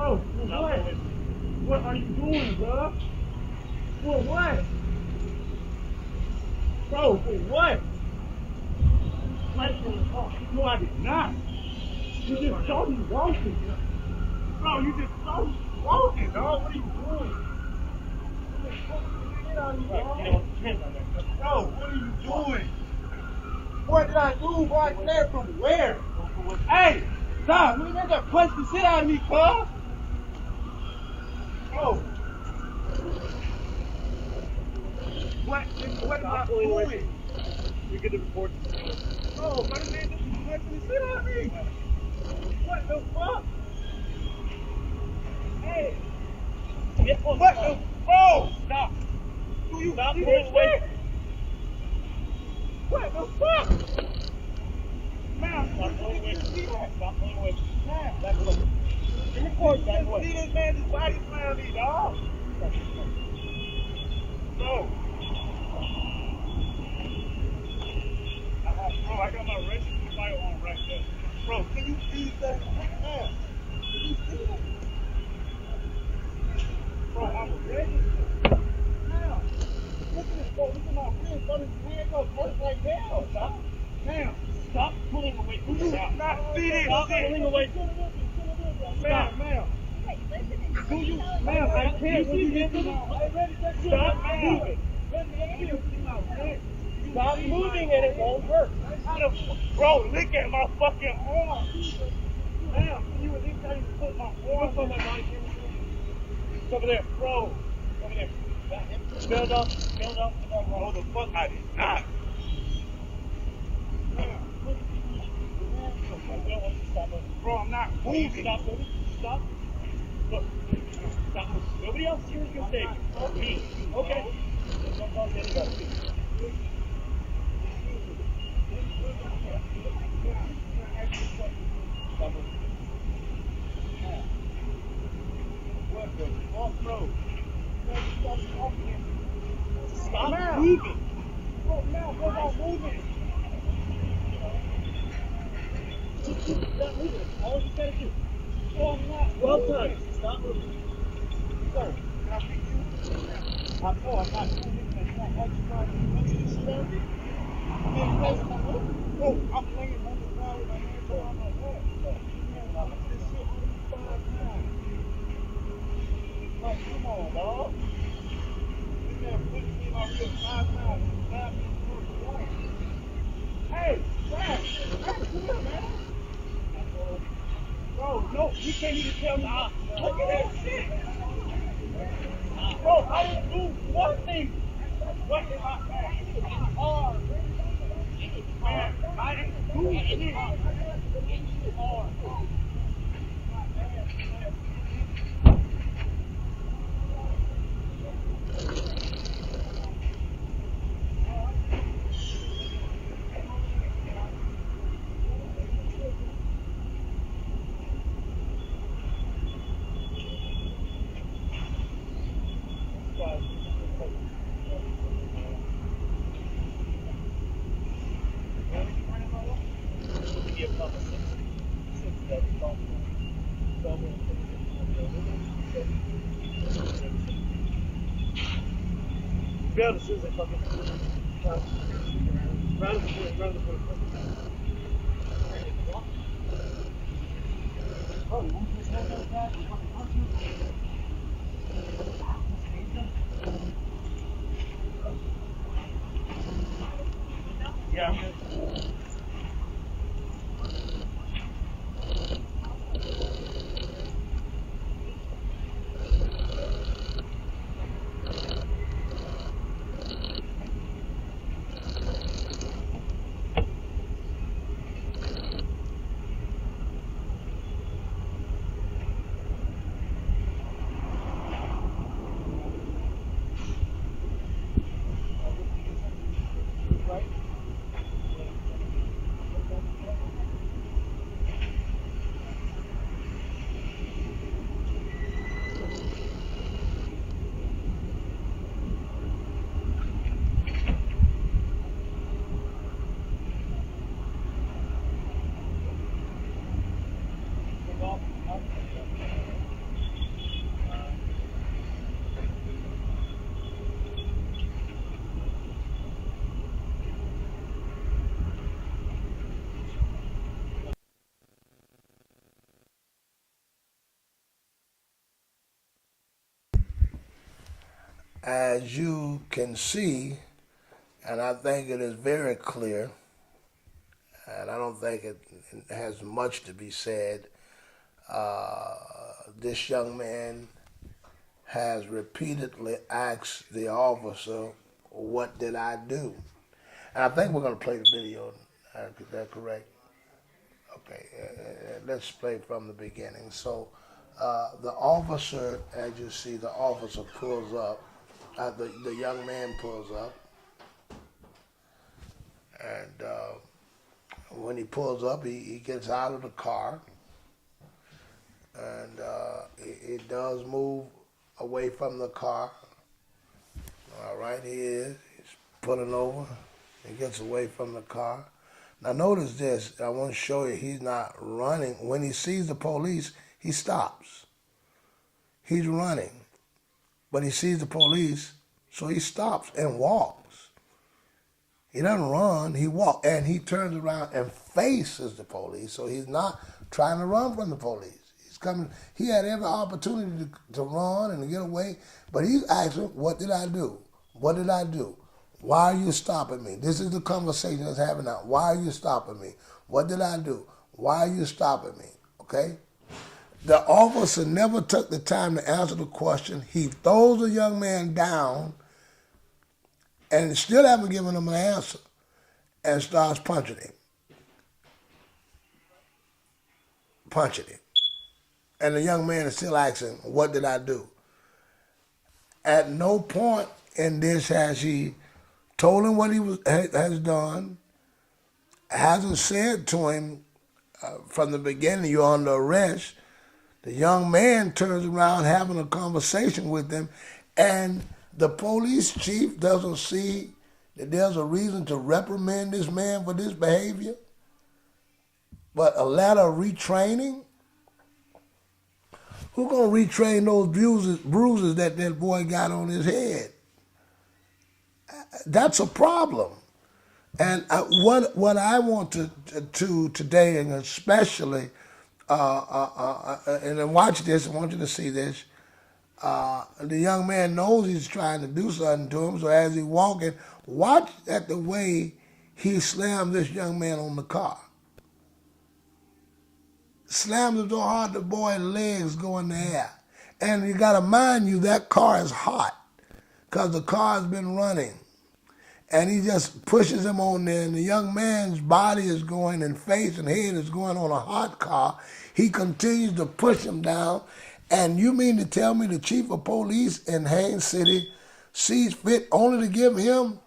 Oh, for what? What are you doing, bro? For what? Bro, for what? No, I did not. You just saw me walking. Bro, you just saw me walking, dog. What are you doing? Bro, what are you doing? What did I do, bro? I cleared from where? Hey, stop. You ain't got punch the shit out of me, cuz. Bro. What did I do? You get the report. Bro, my man just punching the shit out of me. What the fuck? Hey. What the? Bro, stop. Do you stop pulling away? What the fuck? Man, stop pulling away. Stop pulling away. Man, back away. You report back away. See this man, this body slam me, dog. Bro. Bro, I got my registered file on right there. Bro, can you see that? Man, can you see that? Bro, I'm registered. Now, look at this, bro. Look at my wrist, bro. This hand goes first right now. Stop. Now, stop pulling away from the house. Not see this. Stop pulling away. Ma'am. Do you, ma'am, I can't. When you get to the, stop moving. Stop moving and it won't work. Bro, look at my fucking arm. Ma'am, can you at least tell me to put my arm on my body? It's over there, bro. Over there. Build up. Oh, the fuck, I did not. Bro, I'm not moving. Stop moving. Stop. Look. Stop moving. Nobody else here is gonna save you. Me. Okay. Don't talk to anybody. What the fuck, bro? Stop moving. Bro, now, bro, stop moving. Stop moving. All you gotta do. Oh, I'm not. Well done. Stop moving. So, can I pick you? I'm not moving. I'm not exercising. Oh, I'm laying on the ground with my hands on my head. This shit 5 times. Like, come on, dog. This man pushed me in my wrist 5 times. Stabbed me twice. Hey, Brad, come here, man. Bro, no, you can't even tell me. Look at that shit. Bro, I didn't do nothing. What is my arm? Man, I didn't do anything. Grab as soon as I fucking round of the point. Oh, you want to know that? You want to punch you? Yeah, I'm good. as you can see, and I think it is very clear, and I don't think it has much to be said, this young man has repeatedly asked the officer, "What did I do?" And I think we're going to play the video. Is that correct? Okay, let's play from the beginning. So the officer, as you see, the officer pulls up. The young man pulls up. And when he pulls up, he gets out of the car. And he does move away from the car. All right, he is. He's pulling over. He gets away from the car. Now notice this. I want to show you he's not running. When he sees the police, he stops. He's running. But he sees the police, so he stops and walks. He doesn't run, he walks. And he turns around and faces the police, so he's not trying to run from the police. He's coming. He had every opportunity to run and to get away, but he's asking, "What did I do? What did I do? Why are you stopping me?" This is the conversation that's happening now. "Why are you stopping me? What did I do? Why are you stopping me?" Okay? The officer never took the time to answer the question. He throws the young man down and still haven't given him an answer and starts punching him. Punching him. And the young man is still asking, "What did I do?" At no point in this has he told him what he has done, hasn't said to him from the beginning, "You're under arrest." The young man turns around having a conversation with him, and the police chief doesn't see that there's a reason to reprimand this man for this behavior, but a letter of retraining. Who's going to retrain those bruises that boy got on his head? That's a problem. And what I want to today, and especially, and then watch this, I want you to see this. The young man knows he's trying to do something to him, so as he's walking, watch at the way he slams this young man on the car. Slams him so hard the boy's legs go in the air. And you got to mind you, that car is hot because the car has been running. And he just pushes him on there, and the young man's body is going, and face and head is going on a hot car. He continues to push him down. And you mean to tell me the chief of police in Haines City sees fit only to give him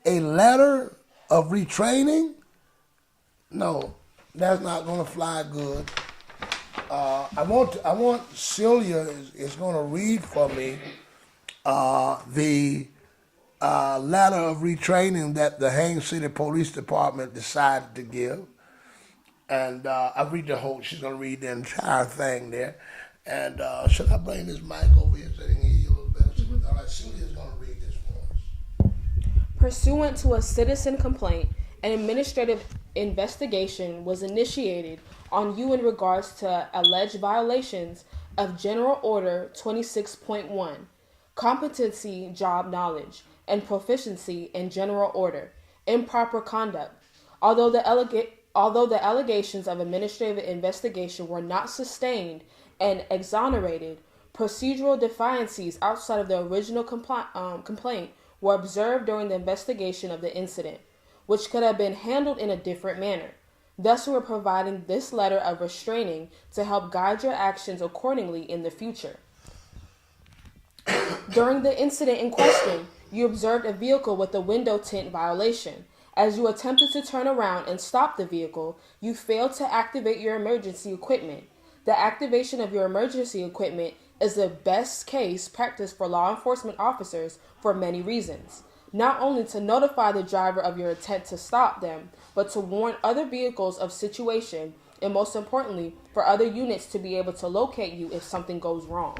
a letter of retraining? No, that's not going to fly good. I want Celia is going to read for me the letter of retraining that the Haines City Police Department decided to give. And I read the whole, she's going to read the entire thing there. And should I bring this mic over here so they can hear you a little better? Mm-hmm. All right, Celia's going to read this for us. Pursuant to a citizen complaint, an administrative investigation was initiated on you in regards to alleged violations of General Order 26.1, competency, job knowledge, and proficiency in general order, improper conduct. Although the allegations of administrative investigation were not sustained and exonerated, procedural deficiencies outside of the original complaint were observed during the investigation of the incident, which could have been handled in a different manner. Thus, we are providing this letter of restraining to help guide your actions accordingly in the future. During the incident in question, you observed a vehicle with a window tint violation. As you attempted to turn around and stop the vehicle, you failed to activate your emergency equipment. The activation of your emergency equipment is the best case practice for law enforcement officers for many reasons. Not only to notify the driver of your intent to stop them, but to warn other vehicles of situation, and most importantly, for other units to be able to locate you if something goes wrong.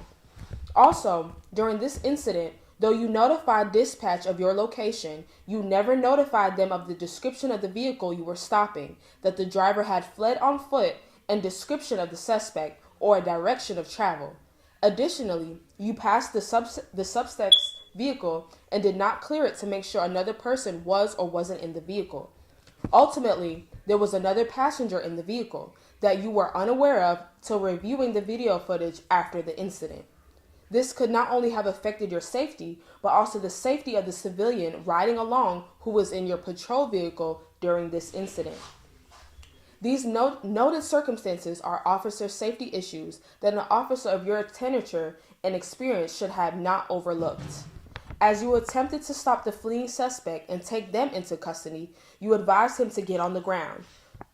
Also, during this incident, though you notified dispatch of your location, you never notified them of the description of the vehicle you were stopping, that the driver had fled on foot, and description of the suspect or a direction of travel. Additionally, you passed the suspect's vehicle and did not clear it to make sure another person was or wasn't in the vehicle. Ultimately, there was another passenger in the vehicle that you were unaware of till reviewing the video footage after the incident. This could not only have affected your safety, but also the safety of the civilian riding along who was in your patrol vehicle during this incident. These noted circumstances are officer safety issues that an officer of your tenure and experience should have not overlooked. As you attempted to stop the fleeing suspect and take them into custody, you advised him to get on the ground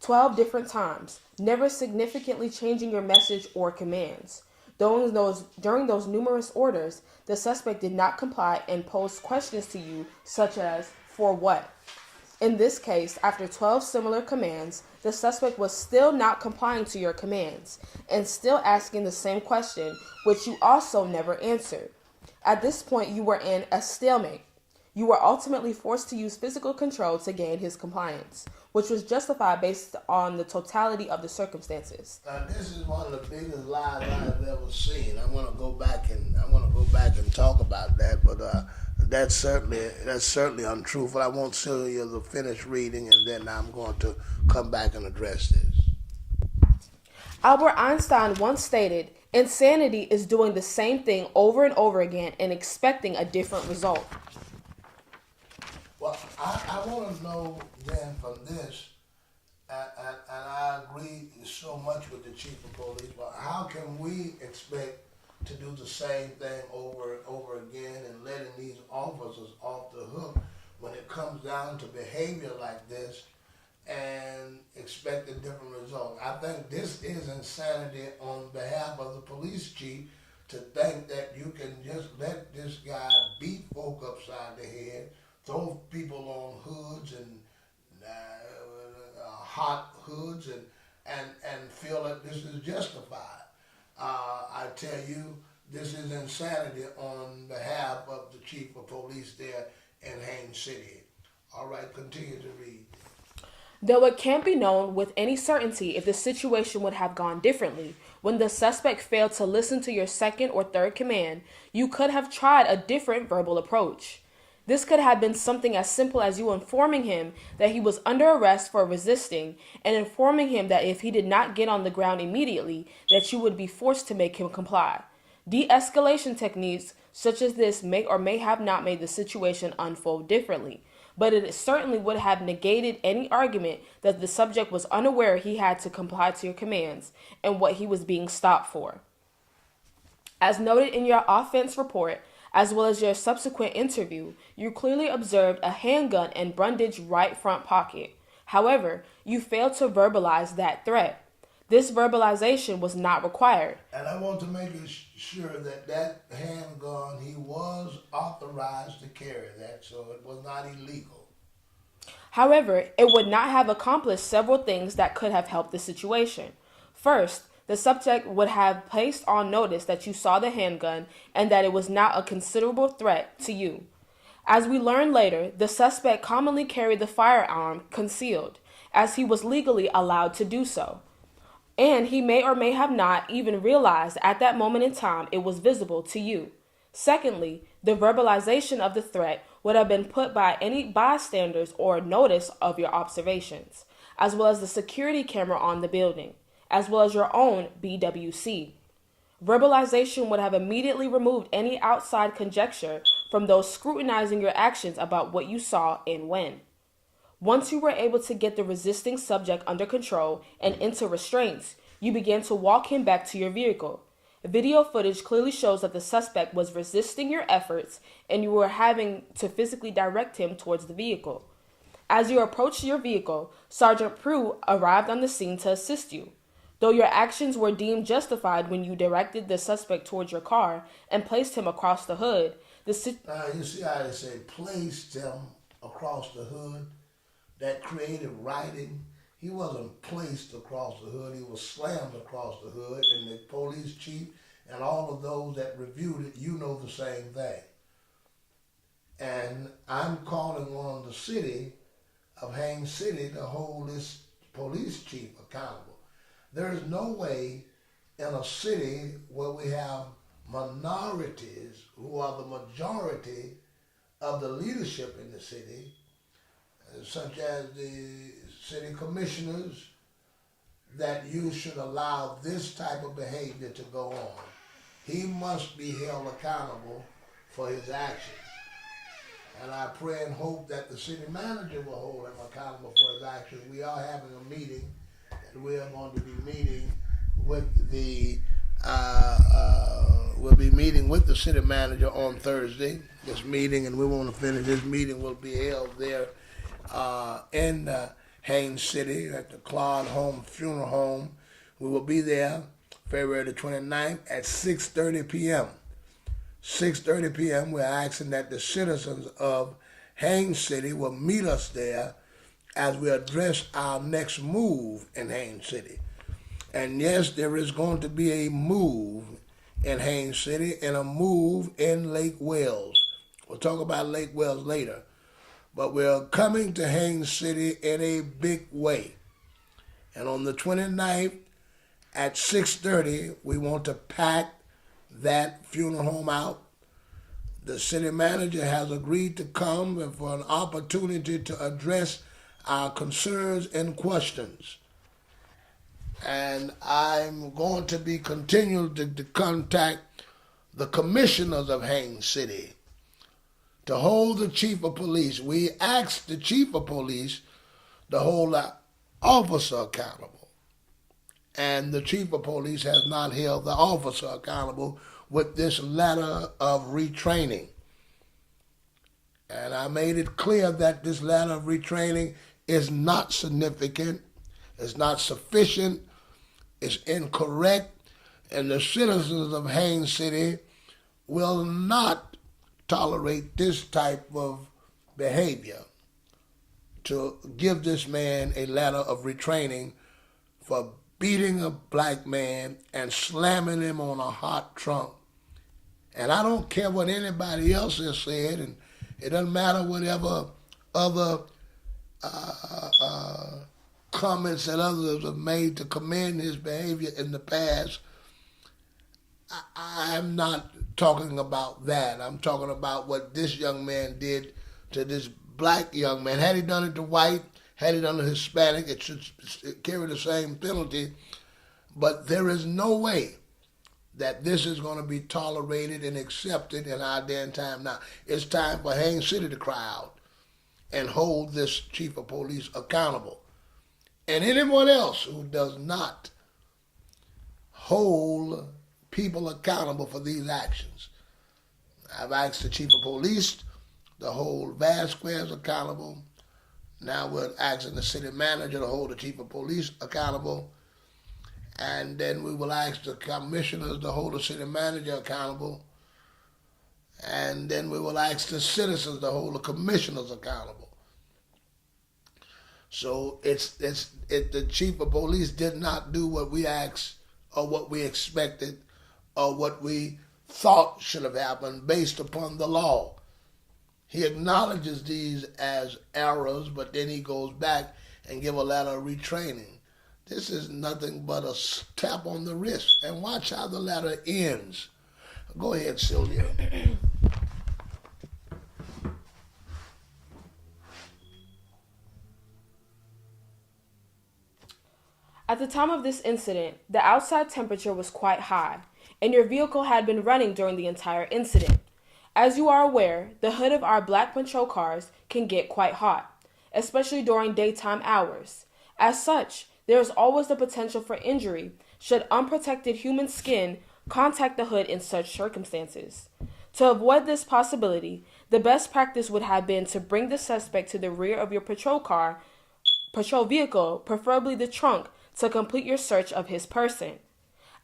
12 different times, never significantly changing your message or commands. During those numerous orders, the suspect did not comply and posed questions to you such as, "For what?" In this case, after 12 similar commands, the suspect was still not complying to your commands and still asking the same question, which you also never answered. At this point, you were in a stalemate. You were ultimately forced to use physical control to gain his compliance, which was justified based on the totality of the circumstances. This is one of the biggest lies I've ever seen. I want to go back and talk about that, but that's certainly untruthful. I want Celia to finish reading, and then I'm going to come back and address this. Albert Einstein once stated, "Insanity is doing the same thing over and over again and expecting a different result." Well, I want to know then from this, and I agree so much with the chief of police, but how can we expect to do the same thing over and over again and letting these officers off the hook when it comes down to behavior like this and expect a different result? I think this is insanity on behalf of the police chief to think that you can just let this guy beat folk upside the head, throw people on hoods and hot hoods and feel that this is justified. I tell you, this is insanity on behalf of the chief of police there in Haines City. All right, continue to read. Though it can't be known with any certainty if the situation would have gone differently, when the suspect failed to listen to your second or third command, you could have tried a different verbal approach. This could have been something as simple as you informing him that he was under arrest for resisting and informing him that if he did not get on the ground immediately, that you would be forced to make him comply. De-escalation techniques such as this may or may have not made the situation unfold differently, but it certainly would have negated any argument that the subject was unaware he had to comply to your commands and what he was being stopped for. As noted in your offense report, as well as your subsequent interview, you clearly observed a handgun in Brundage's right front pocket. However, you failed to verbalize that threat. This verbalization was not required. And I want to make sure that handgun, he was authorized to carry that, so it was not illegal. However, it would not have accomplished several things that could have helped the situation. First, the subject would have placed on notice that you saw the handgun and that it was not a considerable threat to you. As we learned later, the suspect commonly carried the firearm concealed, as he was legally allowed to do so. And he may or may have not even realized at that moment in time it was visible to you. Secondly, the verbalization of the threat would have been put by any bystanders or notice of your observations, as well as the security camera on the building, as well as your own BWC. Verbalization would have immediately removed any outside conjecture from those scrutinizing your actions about what you saw and when. Once you were able to get the resisting subject under control and into restraints, you began to walk him back to your vehicle. Video footage clearly shows that the suspect was resisting your efforts and you were having to physically direct him towards the vehicle. As you approached your vehicle, Sergeant Prue arrived on the scene to assist you. Though your actions were deemed justified when you directed the suspect towards your car and placed him across the hood, you see how they say placed him across the hood? That creative writing, he wasn't placed across the hood, he was slammed across the hood, and the police chief and all of those that reviewed it, you know the same thing. And I'm calling on the city of Haines City to hold this police chief accountable. There is no way in a city where we have minorities who are the majority of the leadership in the city, such as the city commissioners, that you should allow this type of behavior to go on. He must be held accountable for his actions. And I pray and hope that the city manager will hold him accountable for his actions. We are having a meeting, and we are going to be meeting with the we'll be meeting with the city manager on Thursday. This meeting, and we want to finish. This meeting will be held there in Haines City at the Claude Home Funeral Home. We will be there February the 29th at 6:30 p.m. 6:30 p.m. We're asking that the citizens of Haines City will meet us there as we address our next move in Haines City. And yes, there is going to be a move in Haines City and a move in Lake Wales. We'll talk about Lake Wales later. But we're coming to Haines City in a big way. And on the 29th at 6:30, we want to pack that funeral home out. The city manager has agreed to come and for an opportunity to address our concerns and questions. And I'm going to be continuing to contact the commissioners of Haines City to hold the chief of police. We asked the chief of police to hold the officer accountable. And the chief of police has not held the officer accountable with this letter of retraining. And I made it clear that this letter of retraining is not significant, it's not sufficient, it's incorrect, and the citizens of Haines City will not tolerate this type of behavior. To give this man a letter of retraining for beating a black man and slamming him on a hot trunk. And I don't care what anybody else has said, and it doesn't matter whatever other comments that others have made to commend his behavior in the past. I'm not talking about that. I'm talking about what this young man did to this black young man. Had he done it to white, had he done it to Hispanic, it should carry the same penalty. But there is no way that this is going to be tolerated and accepted in our day and time now. It's time for Haines City to cry out and hold this chief of police accountable. And anyone else who does not hold people accountable for these actions. I've asked the chief of police to hold Vasquez accountable. Now we're asking the city manager to hold the chief of police accountable. And then we will ask the commissioners to hold the city manager accountable. And then we will ask the citizens to hold the commissioners accountable. So the chief of police did not do what we asked or what we expected or what we thought should have happened based upon the law. He acknowledges these as errors, but then he goes back and give a letter of retraining. This is nothing but a tap on the wrist. And watch how the letter ends. Go ahead, Sylvia. At the time of this incident, the outside temperature was quite high, and your vehicle had been running during the entire incident. As you are aware, the hood of our black patrol cars can get quite hot, especially during daytime hours. As such, there is always the potential for injury should unprotected human skin contact the hood in such circumstances. To avoid this possibility, the best practice would have been to bring the suspect to the rear of your patrol vehicle, preferably the trunk, to complete your search of his person.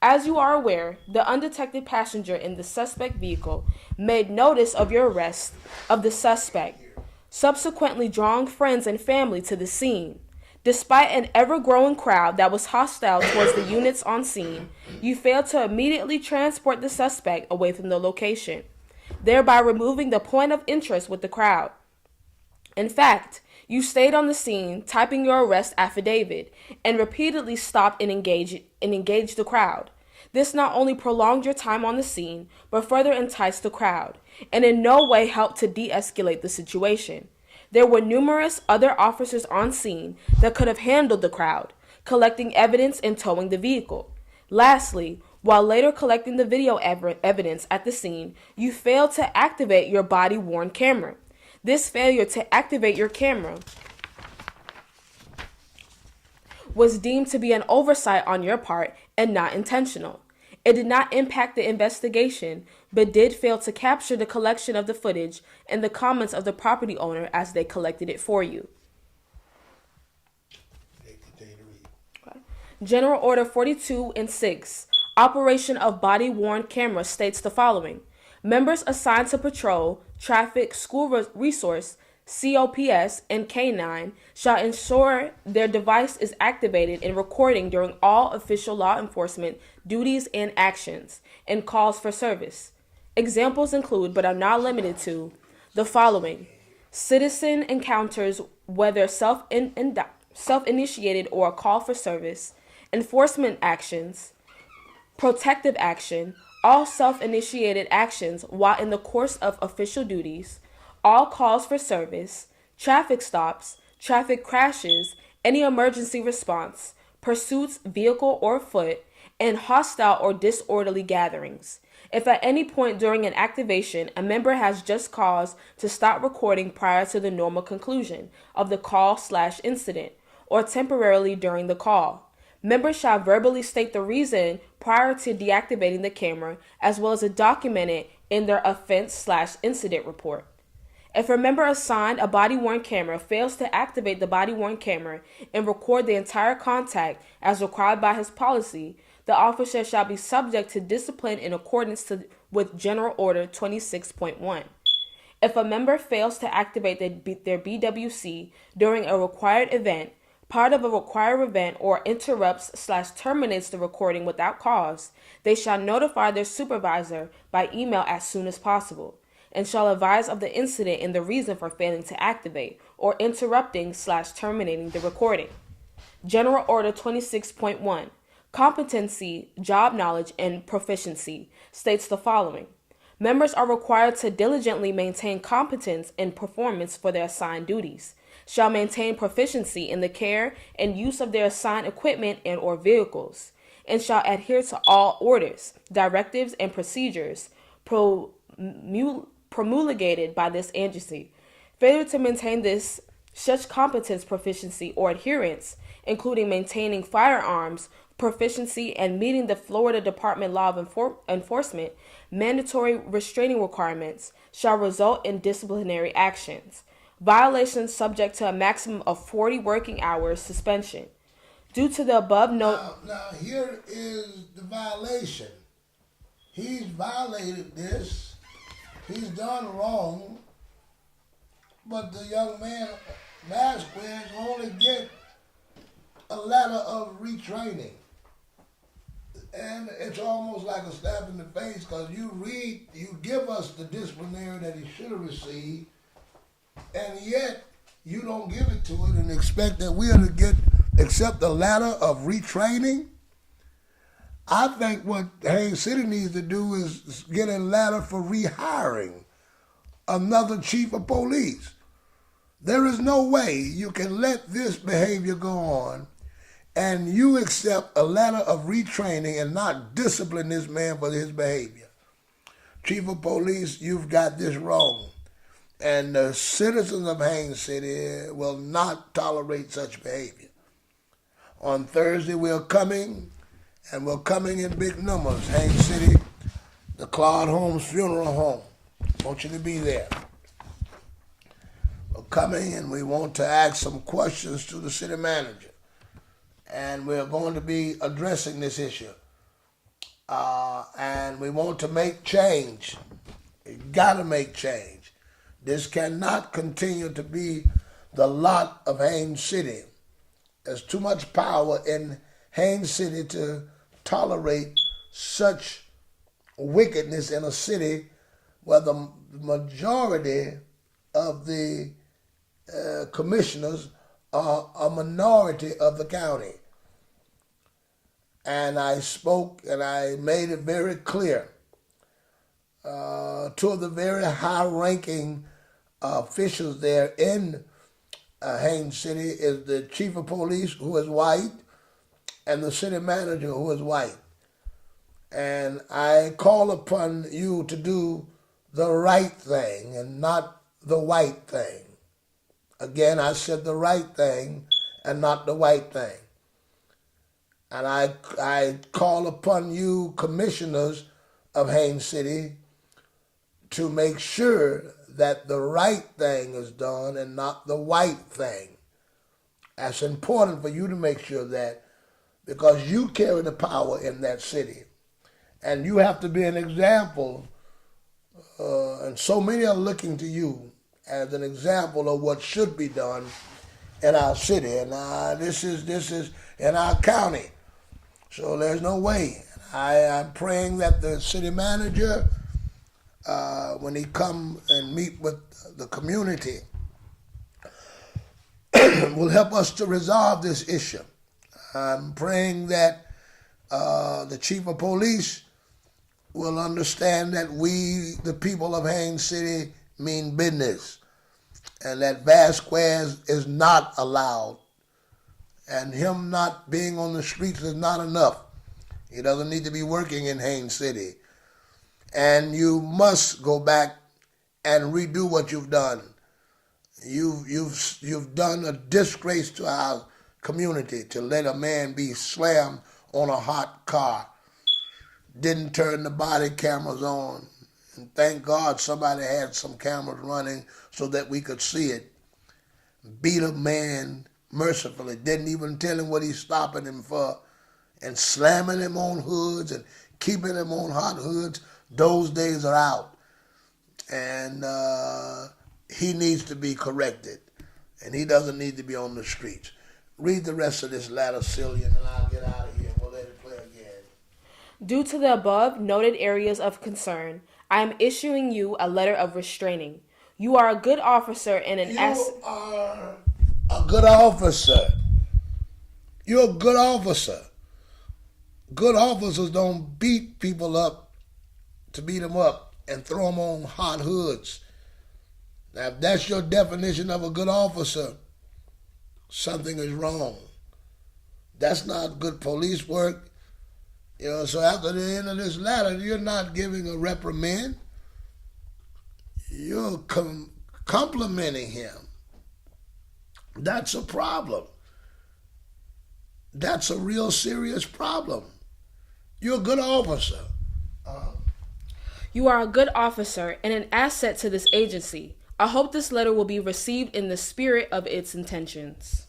As you are aware, the undetected passenger in the suspect vehicle made notice of your arrest of the suspect, subsequently drawing friends and family to the scene. Despite an ever-growing crowd that was hostile towards the units on scene, you failed to immediately transport the suspect away from the location, thereby removing the point of interest with the crowd. In fact, you stayed on the scene, typing your arrest affidavit, and repeatedly stopped and engaged the crowd. This not only prolonged your time on the scene, but further enticed the crowd, and in no way helped to de-escalate the situation. There were numerous other officers on scene that could have handled the crowd, collecting evidence and towing the vehicle. Lastly, while later collecting the video evidence at the scene, you failed to activate your body-worn camera. This failure to activate your camera was deemed to be an oversight on your part and not intentional. It did not impact the investigation, but did fail to capture the collection of the footage and the comments of the property owner as they collected it for you. Okay. General Order 42 and 6, Operation of Body-Worn Camera states the following. Members assigned to patrol, traffic, school resource, COPS, and K9 shall ensure their device is activated in recording during all official law enforcement duties and actions and calls for service. Examples include, but are not limited to, the following. Citizen encounters, whether self-initiated or a call for service, enforcement actions, protective action, all self-initiated actions while in the course of official duties, all calls for service, traffic stops, traffic crashes, any emergency response, pursuits, vehicle or foot, and hostile or disorderly gatherings. If at any point during an activation a member has just cause to stop recording prior to the normal conclusion of the call/incident, or temporarily during the call, members shall verbally state the reason prior to deactivating the camera, as well as document it in their offense/incident report. If a member assigned a body-worn camera fails to activate the body-worn camera and record the entire contact as required by his policy, the officer shall be subject to discipline in accordance with General Order 26.1. If a member fails to activate their BWC during a required event, part of a required event, or interrupts/terminates the recording without cause, they shall notify their supervisor by email as soon as possible, and shall advise of the incident and the reason for failing to activate or interrupting/terminating the recording. General Order 26.1, Competency, Job Knowledge, and Proficiency states the following. Members are required to diligently maintain competence and performance for their assigned duties, shall maintain proficiency in the care and use of their assigned equipment and or vehicles, and shall adhere to all orders, directives, and procedures promulgated by this agency. Failure to maintain such competence, proficiency, or adherence, including maintaining firearms proficiency and meeting the Florida Department Law of Enforcement mandatory restraining requirements, shall result in disciplinary actions. Violations subject to a maximum of 40 working hours suspension. Due to the above note... Now, here is the violation. He's violated this. He's done wrong. But the young man, Vasquez, only get a letter of retraining. And it's almost like a slap in the face, because you give us the disciplinary that he should have received, and yet you don't give it to it and expect that we are to accept a letter of retraining. I think what Haines City needs to do is get a letter for rehiring another chief of police. There is no way you can let this behavior go on and you accept a letter of retraining and not discipline this man for his behavior. Chief of Police, you've got this wrong. And the citizens of Haines City will not tolerate such behavior. On Thursday, we're coming, and we're coming in big numbers. Haines City, the Claude Holmes Funeral Home. I want you to be there. We're coming, and we want to ask some questions to the city manager. And we're going to be addressing this issue. And we want to make change. You got to make change. This cannot continue to be the lot of Haines City. There's too much power in Haines City to tolerate such wickedness in a city where the majority of the commissioners are a minority of the county. and I spoke and I made it very clear. Two of the very high-ranking officials there in Haines City is the chief of police, who is white, and the city manager, who is white. And I call upon you to do the right thing and not the white thing. Again, I said the right thing and not the white thing. And I call upon you, commissioners of Haines City, to make sure that the right thing is done and not the white thing. That's important for you to make sure that, because you carry the power in that city. And you have to be an example, and so many are looking to you as an example of what should be done in our city. And this is in our county. So there's no way. I'm praying that the city manager, when he come and meet with the community, will help us to resolve this issue. I'm praying that the chief of police will understand that we, the people of Haines City, mean business, and that Vasquez is not allowed, and him not being on the streets is not enough. He doesn't need to be working in Haines City. And you must go back and redo what you've done. You've done a disgrace to our community to let a man be slammed on a hot car. Didn't turn the body cameras on. And thank God somebody had some cameras running so that we could see it. Beat a man mercifully. Didn't even tell him what he's stopping him for. And slamming him on hoods and keeping him on hot hoods. Those days are out. And he needs to be corrected. And he doesn't need to be on the streets. Read the rest of this letter, Cillian, and I'll get out of here. We'll let it play again. Due to the above noted areas of concern, I am issuing you a letter of restraining. You are a good officer and an You are a good officer. You're a good officer. Good officers don't beat people up to beat them up and throw them on hot hoods. Now, if that's your definition of a good officer, something is wrong. That's not good police work. So after the end of this letter, you're not giving a reprimand. You're complimenting him. That's a problem. That's a real serious problem. You're a good officer. You are a good officer and an asset to this agency. I hope this letter will be received in the spirit of its intentions.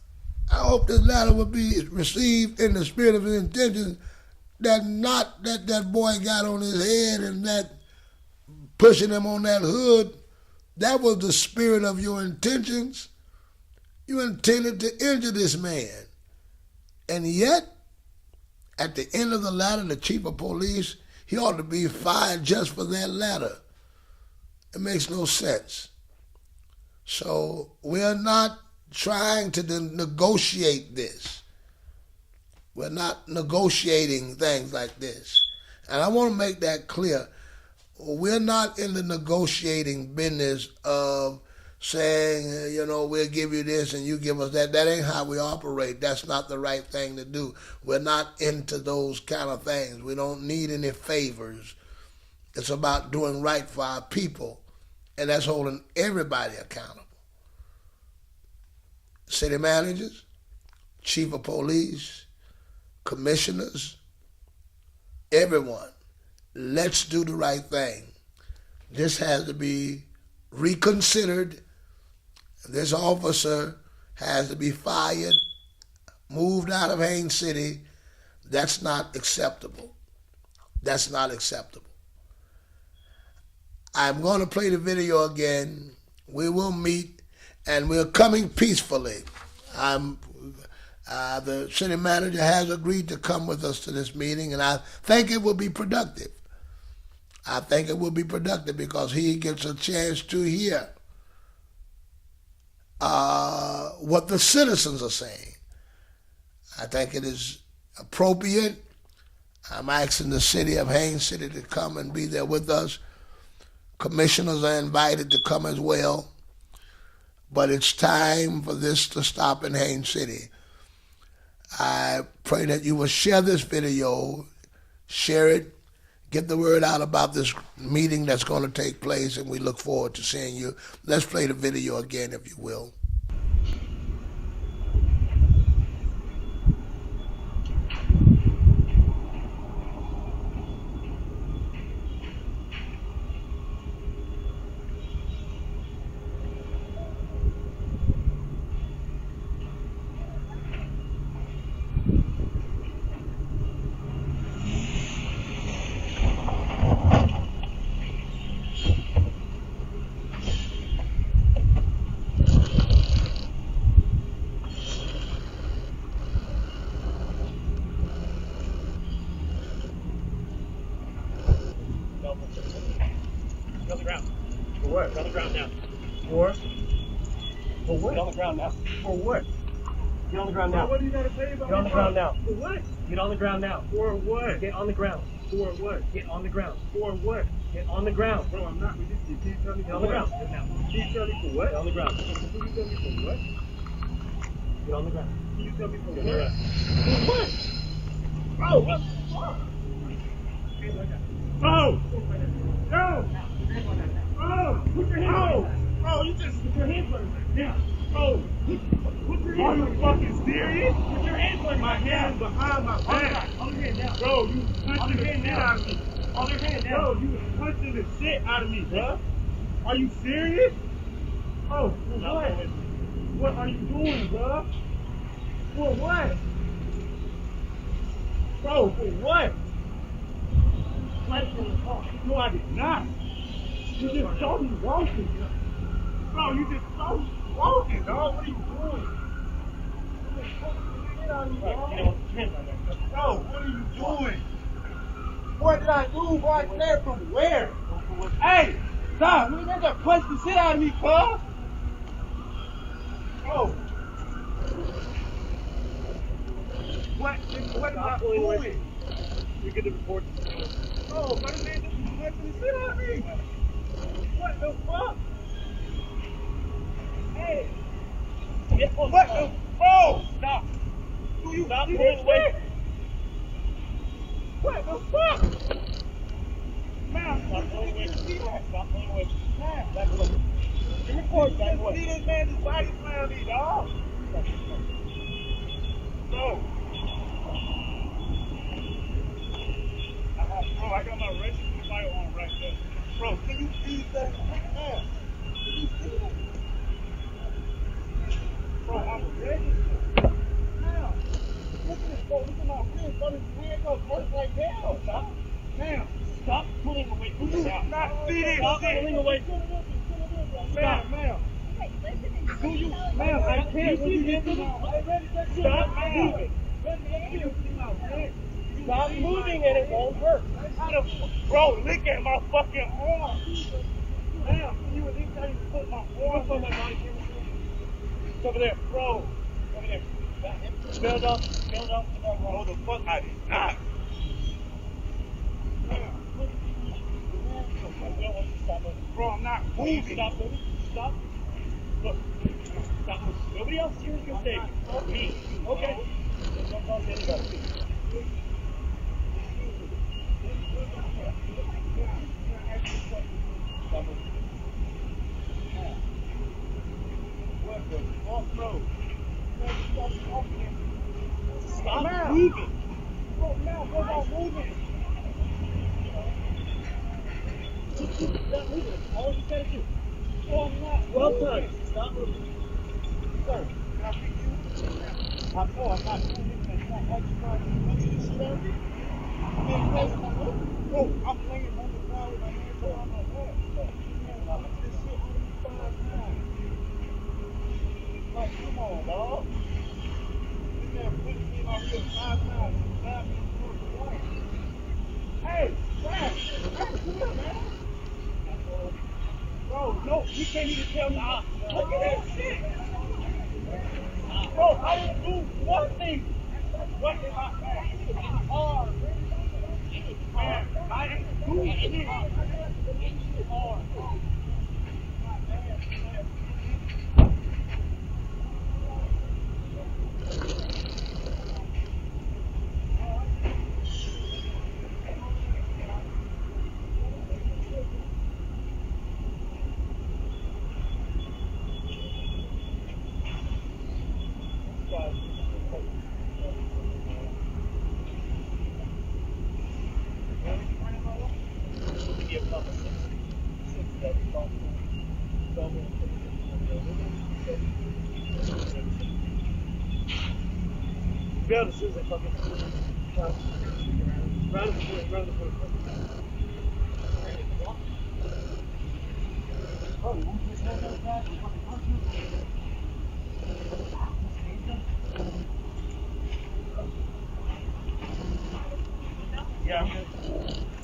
I hope this letter will be received in the spirit of its intentions, that not that boy got on his head and that pushing him on that hood. That was the spirit of your intentions. You intended to injure this man. And yet, at the end of the letter, the chief of police, he ought to be fired just for that letter. It makes no sense. So we're not trying to negotiate this. We're not negotiating things like this. And I want to make that clear. We're not in the negotiating business of saying, we'll give you this and you give us that. That ain't how we operate. That's not the right thing to do. We're not into those kind of things. We don't need any favors. It's about doing right for our people, and that's holding everybody accountable. City managers, chief of police, commissioners, everyone, let's do the right thing. This has to be reconsidered. This officer has to be fired, moved out of Haines City. That's not acceptable. That's not acceptable. I'm going to play the video again. We will meet, and we're coming peacefully. The city manager has agreed to come with us to this meeting, and I think it will be productive. I think it will be productive because he gets a chance to hear what the citizens are saying. I think it is appropriate I'm asking the city of Haines City to come and be there with us. Commissioners are invited to come as well. But it's time for this to stop in Haines City. I pray that you will share this video, share it, get the word out about this meeting that's going to take place, and we look forward to seeing you. Let's play the video again, if you will. Get on the ground. For what? Get on the ground now. For what? Get on the ground now. For what? Get on the ground now. What do you gotta say about Get on the ground now. For what? Get on the ground now. For what? Get on the ground. For what? Get on the ground. For what? Get on the ground. Bro, I'm not. You can't tell me Get for on the what? ground. Get now. Can you tell me for what? Get on the ground. Can you tell me for what? Get on the ground. Can you tell me for Get on the what? ground. For what? Bro, what the fuck? Bro! Bro! Bro! Put your hands on. Bro, you just put your hands on me. Yeah. Bro, put your hands on me. Are you fucking serious? Put your hands on my hands behind my back. On your hand now. Bro, you punching the shit out of me. On your hand now. Bro, you was punching the shit out of me, bro. Are you serious? Oh, for what? What are you doing, bro? For what? Bro, for what? No, I did not. You just saw me walking. Bro, you just saw me walking, dog. What are you doing? You just punching the shit out of me, dog. Bro, what are you doing? What did I do? Boy, I cleared from where? Hey, stop. You ain't gonna punch the shit out of me, cuz. Bro. What am I doing? You get the report. Bro, my man just punching the shit out of me. What the fuck? Hey. What the? Bro, Stop. do you Stop see pulling this away. shit? What the fuck? Man, Stop pulling away. see that? Stop pulling away. Man, Back away. Your report. Back away. see this man just body slam me, dog. Bro. Bro, I got my registered firearm right there. Bro, can you see that? Man, can you see that? Bro, I'm registered. Now, look at this, bro. Look at my wrist. Bro, this hand goes hurt right now, dog. Now, Stop pulling away from do the you ground. not see this Stop shit? pulling away. Ma'am, ma'am. Do you, ma'am, I can't. You see this? Stop moving. Stop moving and it won't hurt. Bro, look at my fucking arm. Ma'am, can you at least tell me to put my arm on my body? It's over there. Bro, Over there. Spell it up. Spell it up. no, the fuck I did not. Stop moving. Bro, I'm not moving. Stop moving. Stop. Look. Stop moving. Nobody else here is going to save you. Me. Okay. Don't talk to anybody. Stop moving. What the fuck, bro? Stop Ma'am. moving. Bro, now, bro, I'm moving. Stop moving. All you got to do. Bro, I'm not Well moving. done. Stop moving. Sir, can I pick you? I'm not moving. It's not like you're trying to punch this shit out of me. I mean, bro, I'm laying on the ground with my hands on my head. Man, I look this shit on me 5 times. Like, come on, dog. This man pushed me in my wrist 5 times. Stabbed me in the front. Hey, Brad, come here, man. Bro, no, you can't even tell me. Look at that shit. Bro, I didn't do one thing. What did I arm? As soon as I fucking round the corner. Yeah, I'm good.